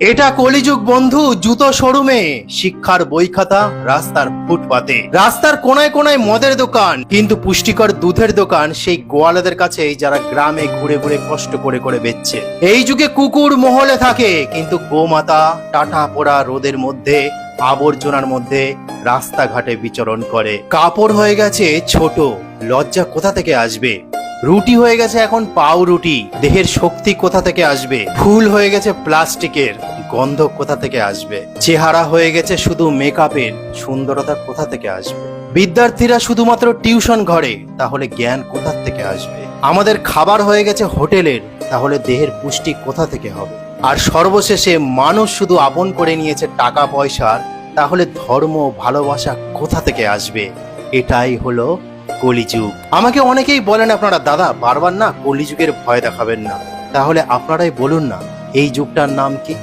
এটা কলিযুগ বন্ধু, জুতো শোরুমে, শিক্ষার বই খাতা রাস্তার ফুটপাতে, রাস্তার কোনায় কোনায় মদের দোকান, কিন্তু পুষ্টিকর দুধের দোকান সেই গোয়ালাদের কাছে যারা গ্রামে ঘুরে ঘুরে কষ্ট করে করে বেচছে। এই যুগে কুকুর মহলে থাকে, কিন্তু গোমাতা টাটা পোড়া রোদের মধ্যে, আবর্জনার মধ্যে রাস্তাঘাটে বিচরণ করে। কাপড় হয়ে গেছে ছোট, লজ্জা কোথা থেকে আসবে? রুটি হয়ে গেছে এখন পাউ রুটি, দেহের শক্তি কোথা থেকে আসবে? ফুল হয়ে গেছে প্লাস্টিকের, গন্ধ কোথা থেকে আসবে? চেহারা হয়ে গেছে শুধু মেকআপের, সুন্দরতা কোথা থেকে আসবে? বিদ্যার্থীরা শুধুমাত্র টিউশন ঘরে, তাহলে জ্ঞান কোথা থেকে আসবে? আমাদের খাবার হয়ে গেছে হোটেলের, তাহলে দেহের পুষ্টি কোথা থেকে হবে? আর সর্বশেষে মানুষ শুধু আপন করে নিয়েছে টাকা পয়সার, তাহলে ধর্ম ভালোবাসা কোথা থেকে আসবে? এটাই হলো কলিযুগ। আমাকে অনেকেই বলেন আপনারা, দাদা বারবার না কলিযুগের ভয় দেখাবেন না, তাহলে আপনারাই বলুন না এই যুগটার নাম কি?